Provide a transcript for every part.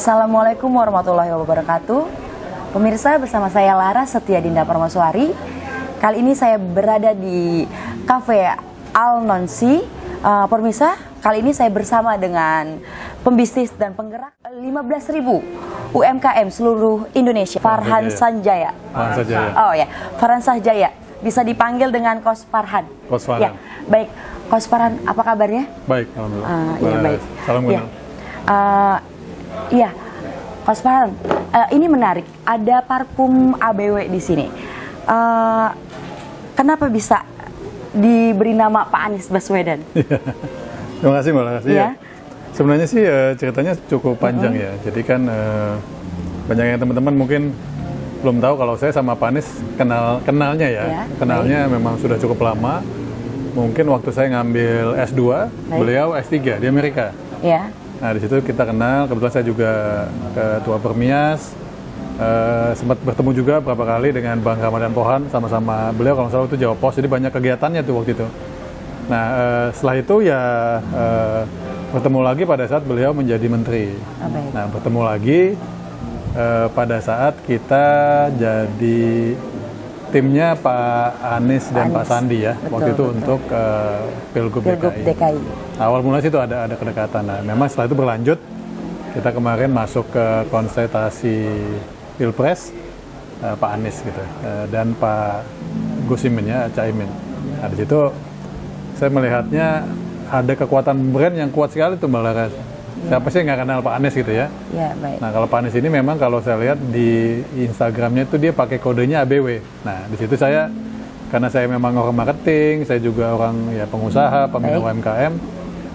Assalamualaikum warahmatullahi wabarakatuh. Pemirsa, bersama saya Lara Setia Dinda Permaswari. Kali ini saya berada di Cafe Al-Nonsi. Pemirsa, kali ini saya bersama dengan pembisnis dan penggerak 15.000 UMKM seluruh Indonesia, Farhan Sanjaya. Oh ya, Farhan Sanjaya. Bisa dipanggil dengan Kos Farhan. Kos Farhan. Ya, baik. Kos Farhan, apa kabarnya? Baik, alhamdulillah. Iya, baik. Salam kenal. Iya, Kos Farhan, ini menarik. Ada parfum ABW di sini. Kenapa bisa diberi nama Pak Anies Baswedan? Terima kasih Mbak Lara. Ya. Sebenarnya sih ceritanya cukup panjang ya. Jadi kan banyak yang teman-teman mungkin belum tahu kalau saya sama Pak Anies kenalnya ya. Kenalnya memang sudah cukup lama. Mungkin waktu saya ngambil S2, beliau S3 di Amerika. Ya. Nah di situ kita kenal. Kebetulan saya juga ketua Permias. Sempat bertemu juga beberapa kali dengan Bang Ramadan Pohan, sama-sama beliau kalau salah itu Jawa Pos, jadi banyak kegiatannya tuh waktu itu. Nah setelah itu ya bertemu lagi pada saat beliau menjadi menteri. Nah bertemu lagi pada saat kita jadi timnya Pak Anies dan Pak Sandi ya, betul, waktu itu betul. Untuk Pilgub DKI. Awal mulanya itu ada kedekatan. Nah memang setelah itu berlanjut, kita kemarin masuk ke konsultasi Pilpres Pak Anies gitu dan Pak Gus Imin ya, Caimin. Nah di situ saya melihatnya ada kekuatan brand yang kuat sekali tuh Mbak Lara. Siapa sih nggak kenal Pak Anies gitu ya? Ya baik. Nah kalau Pak Anies ini memang kalau saya lihat di Instagramnya itu dia pakai kodenya ABW. Nah di situ saya, karena saya memang orang marketing, saya juga orang ya pengusaha, pembina UMKM.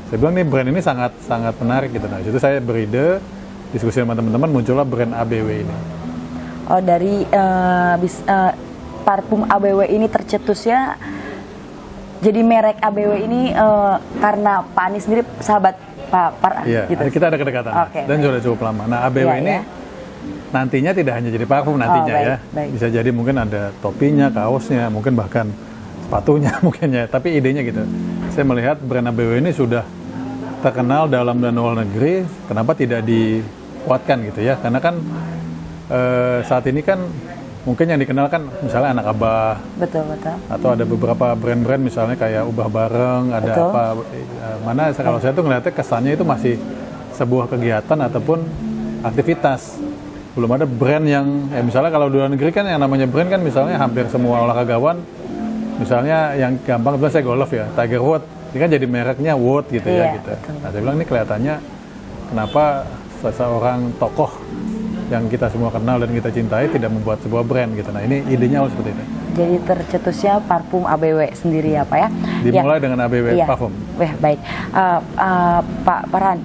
Saya bilang nih brand ini sangat menarik gitu. Nah di situ saya beride, diskusi sama teman-teman, muncullah brand ABW ini. Oh dari parfum ABW ini tercetusnya jadi merek ABW ini karena Pak Anies sendiri sahabat Pak Farhan. Iya, gitu. Kita ada kedekatan dan sudah cukup lama. Nah ABW ini nantinya tidak hanya jadi parfum nantinya bisa jadi mungkin ada topinya, kaosnya, mungkin bahkan sepatunya mungkin ya. Tapi idenya gitu. Saya melihat brand ABW ini sudah terkenal dalam dan luar negeri. Kenapa tidak dikuatkan gitu ya? Karena kan saat ini kan mungkin yang dikenal kan misalnya Anak Abah, betul. Atau ada beberapa brand-brand misalnya kayak Ubah Bareng, ada mana kalau saya tuh ngeliatnya kesannya itu masih sebuah kegiatan ataupun aktivitas. Belum ada brand yang misalnya kalau di luar negeri kan yang namanya brand kan misalnya hampir semua olahragawan, misalnya yang gampang saya golf ya, Tiger Woods, ini kan jadi mereknya Woods gitu ya gitu. Nah saya bilang ini kelihatannya kenapa seseorang tokoh yang kita semua kenal dan kita cintai tidak membuat sebuah brand gitu. Nah ini idenya awal seperti itu. Jadi tercetusnya parfum ABW sendiri ya Pak ya? Dimulai dengan ABW parfum. Baik. Pak Farhan,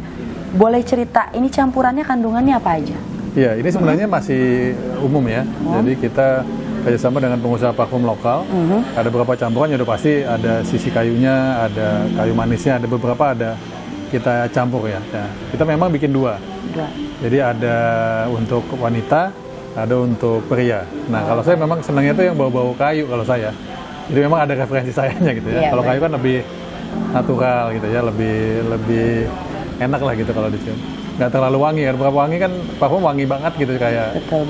boleh cerita ini campurannya kandungannya apa aja? Iya, ini sebenarnya masih umum ya. Jadi kita kerjasama dengan pengusaha parfum lokal. Ada beberapa campuran yang udah pasti ada sisi kayunya, ada kayu manisnya, ada beberapa kita campur ya. Kita memang bikin dua. Jadi ada untuk wanita, ada untuk pria. Nah kalau saya memang senangnya tuh yang bau-bau kayu kalau saya. Jadi memang ada referensi sayanya gitu ya. Kalau kayu kan lebih natural gitu ya, lebih enak lah gitu kalau dicium. Nggak terlalu wangi kan, beberapa wangi kan parfum wangi banget gitu kayak. Betul.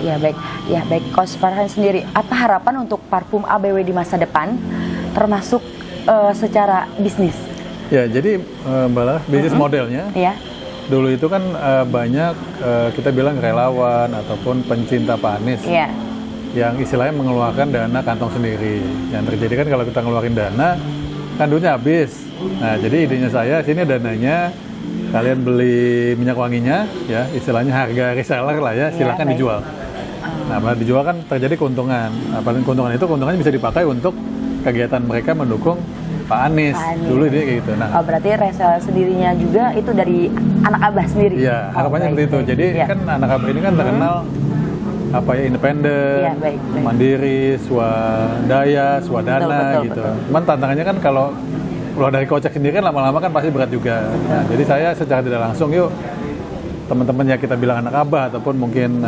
Ya baik. Kos Farhan sendiri, apa harapan untuk parfum ABW di masa depan, termasuk secara bisnis? Ya jadi Mbak Lara, bisnis modelnya. Dulu itu kan banyak kita bilang relawan ataupun pencinta Pak Anies yang istilahnya mengeluarkan dana kantong sendiri. Yang terjadi kan kalau kita ngeluarin dana kan duitnya habis. Nah jadi idenya saya, sini dananya kalian beli minyak wanginya ya, istilahnya harga reseller lah ya, silakan dijual. Nah pada dijual kan terjadi keuntungan. Nah, paling keuntungannya bisa dipakai untuk kegiatan mereka mendukung Pak Anies. Dulu dia kayak gitu. Nah, berarti reseller sendirinya juga itu dari Anak Abah sendiri? Iya, harapannya seperti itu. Jadi kan Anak Abah ini kan terkenal independen, mandiri, swadaya, swadana gitu. Cuman tantangannya kan kalau keluar dari kocek sendiri kan lama-lama kan pasti berat juga. Nah, jadi saya secara tidak langsung yuk teman-teman yang kita bilang Anak Abah ataupun mungkin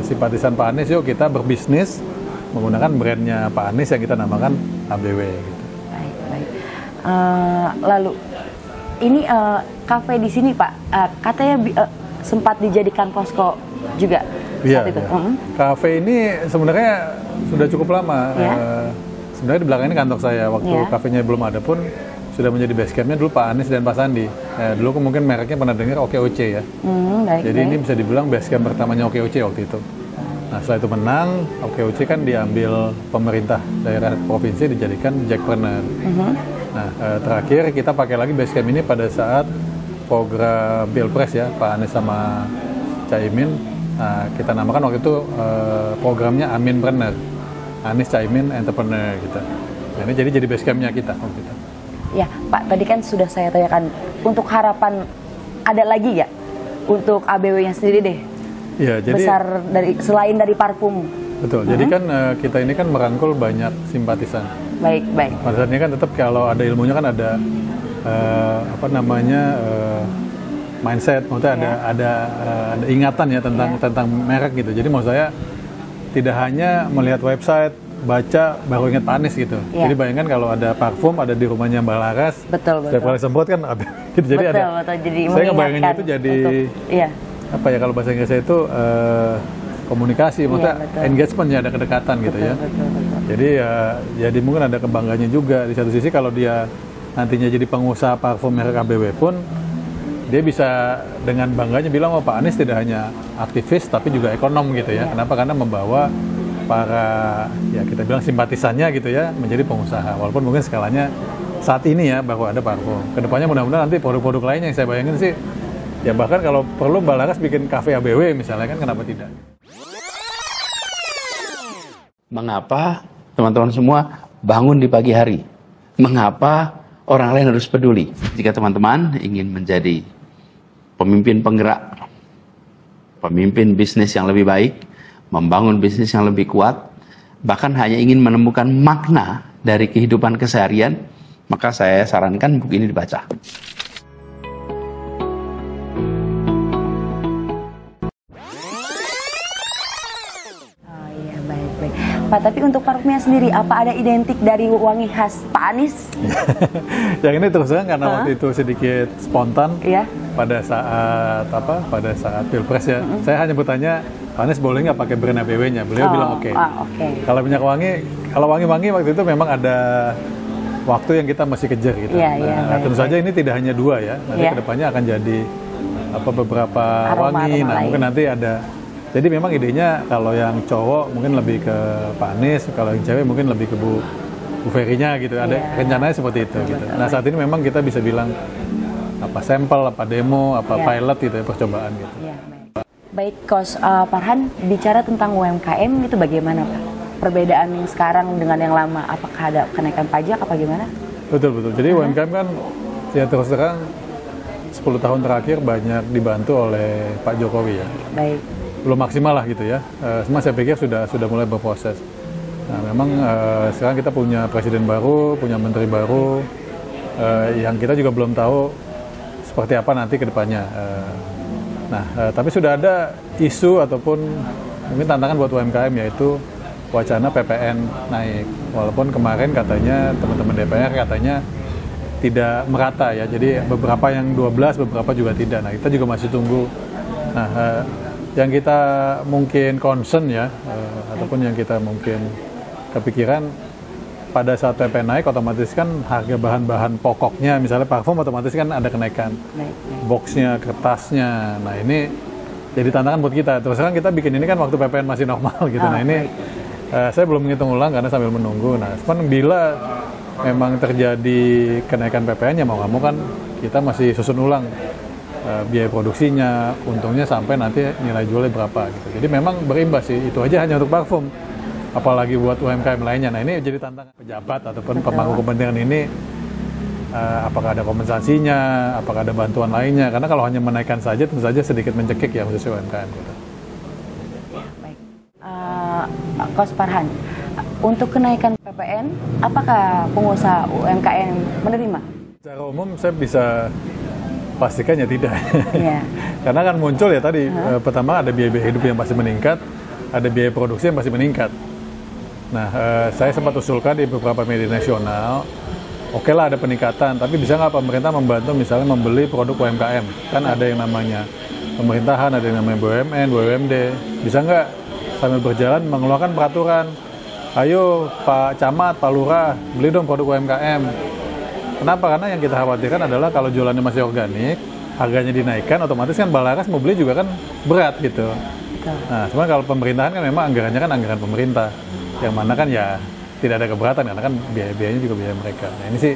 simpatisan Pak Anies, yuk kita berbisnis menggunakan brandnya Pak Anies yang kita namakan ABW gitu. Lalu ini kafe di sini Pak, katanya sempat dijadikan posko juga Iya, saat itu. iya. Kafe ini sebenarnya sudah cukup lama. Ya. Sebenarnya di belakang ini kantor saya. Waktu Ya. kafenya belum ada pun sudah menjadi base campnya dulu Pak Anies dan Pak Sandi. Dulu mungkin mereknya pernah dengar OKOC ya. Baik, Jadi ini bisa dibilang base camp pertamanya OKOC waktu itu. Nah setelah itu menang, OKOC kan diambil pemerintah daerah provinsi dijadikan Jackpreneur. Nah terakhir kita pakai lagi base camp ini pada saat program Pilpres ya, Pak Anies sama Caimin. Nah, kita namakan waktu itu programnya Aminpreneur, Anies Caimin Entrepreneur gitu. Nah, ini jadi base campnya kita waktu itu. Ya Pak, tadi kan sudah saya tanyakan, untuk harapan ada lagi ya untuk ABW-nya sendiri deh? Iya, jadi Besar selain dari parfum. betul. Jadi kan kita ini kan merangkul banyak simpatisan. Baik. Pada saat ini kan tetap kalau ada ilmunya kan ada mindset, maksudnya ada ingatan ya tentang merek gitu. Jadi maksud saya tidak hanya melihat website, baca baru ingat Pak Anies gitu. Jadi bayangkan kalau ada parfum ada di rumahnya Mbak Laras, setiap kali semprot kan ada gitu. Jadi betul. Jadi saya ngebayanginnya itu jadi untuk, apa ya kalau bahasa Inggrisnya itu komunikasi, maksudnya engagement ya, ada kedekatan gitu ya. Betul. Jadi jadi mungkin ada kebanggaannya juga di satu sisi kalau dia nantinya jadi pengusaha parfum merek ABW pun dia bisa dengan bangganya bilang, oh Pak Anies tidak hanya aktivis tapi juga ekonom gitu ya. Kenapa? Karena membawa para ya kita bilang simpatisannya gitu ya menjadi pengusaha. Walaupun mungkin skalanya saat ini ya baru ada parfum. Kedepannya mudah-mudahan nanti produk-produk lainnya yang saya bayangin sih ya bahkan kalau perlu Mbak Laras bikin kafe ABW misalnya kan kenapa tidak? Mengapa teman-teman semua bangun di pagi hari? Mengapa orang lain harus peduli? Jika teman-teman ingin menjadi pemimpin penggerak, pemimpin bisnis yang lebih baik, membangun bisnis yang lebih kuat, bahkan hanya ingin menemukan makna dari kehidupan keseharian, maka saya sarankan buku ini dibaca. Pak, tapi untuk parfumnya sendiri, apa ada identik dari wangi khas Pak Anies? Yang ini terus terang karena waktu itu sedikit spontan pada saat Pilpres ya. Saya hanya bertanya, Pak Anies boleh nggak pakai brand ABW-nya? Beliau bilang oke. Kalau minyak wangi, kalau wangi-wangi waktu itu memang ada waktu yang kita masih kejar gitu. Tentu saja ini tidak hanya 2 ya. Nanti kedepannya akan jadi beberapa aroma wangi. Nah mungkin nanti ada. Jadi memang idenya kalau yang cowok mungkin lebih ke Pak Anies, kalau yang cewek mungkin lebih ke Bu Ferry-nya gitu. Ada rencananya seperti itu gitu. Nah saat ini memang kita bisa bilang apa sampel, apa demo, apa pilot gitu ya, percobaan gitu. Baik, Coach Farhan, bicara tentang UMKM itu bagaimana Pak? Perbedaan yang sekarang dengan yang lama, apakah ada kenaikan pajak apa gimana? Betul. Jadi UMKM kan ya terus terang 10 tahun terakhir banyak dibantu oleh Pak Jokowi ya. Baik. Belum maksimal lah gitu ya. Semua saya pikir sudah mulai berproses. Nah, memang sekarang kita punya presiden baru, punya menteri baru, yang kita juga belum tahu seperti apa nanti ke depannya. Tapi sudah ada isu ataupun mungkin tantangan buat UMKM yaitu wacana PPN naik. Walaupun kemarin katanya teman-teman DPR katanya tidak merata ya. Jadi beberapa yang 12, beberapa juga tidak. Nah, kita juga masih tunggu. Nah, yang kita mungkin concern ya, ataupun yang kita mungkin kepikiran pada saat PPN naik otomatis kan harga bahan-bahan pokoknya, misalnya parfum otomatis kan ada kenaikan, boxnya, kertasnya. Nah ini jadi tantangan buat kita. Terus sekarang kita bikin ini kan waktu PPN masih normal gitu. Nah ini saya belum menghitung ulang karena sambil menunggu. Nah bila memang terjadi kenaikan PPN ya mau nggak mau kan kita masih susun ulang biaya produksinya, untungnya sampai nanti nilai jualnya berapa gitu. Jadi memang berimbas sih, itu aja hanya untuk parfum. Apalagi buat UMKM lainnya. Nah ini jadi tantangan pejabat ataupun pemangku kepentingan ini, apakah ada kompensasinya, apakah ada bantuan lainnya. Karena kalau hanya menaikkan saja tentu saja sedikit mencekik ya khususnya UMKM gitu. Baik. Coach Farhan, untuk kenaikan PPN, apakah pengusaha UMKM menerima? Secara umum saya bisa pastikan ya tidak. Karena kan muncul ya tadi, pertama ada biaya hidup yang pasti meningkat, ada biaya produksi yang pasti meningkat. Nah, saya sempat usulkan di beberapa media nasional, oke lah ada peningkatan, tapi bisa nggak pemerintah membantu misalnya membeli produk UMKM? Kan ada yang namanya pemerintahan, ada yang namanya BUMN, BUMD. Bisa nggak sambil berjalan mengeluarkan peraturan? Ayo Pak Camat, Pak Lurah, beli dong produk UMKM. Kenapa? Karena yang kita khawatirkan adalah kalau jualannya masih organik, harganya dinaikkan, otomatis kan Balaras mau beli juga kan berat gitu. Nah, cuma kalau pemerintahan kan memang anggarannya kan anggaran pemerintah, yang mana kan ya tidak ada keberatan karena kan biaya-biayanya juga biaya mereka. Nah, ini sih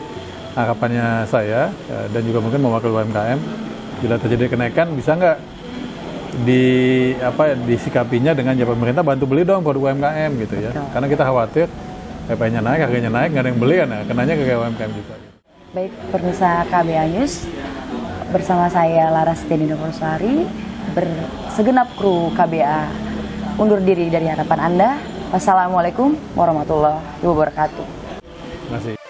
harapannya saya dan juga mungkin mewakili UMKM, bila terjadi kenaikan bisa nggak disikapinya dengan ya pemerintah bantu beli dong produk UMKM gitu ya. Karena kita khawatir PPN-nya naik, harganya naik, nggak ada yang beli kan, nah, kenanya ke UMKM juga. Baik, pemirsa KBA News, bersama saya Laras Setia Persari, segenap kru KBA undur diri dari hadapan Anda. Wassalamualaikum warahmatullahi wabarakatuh. Terima kasih.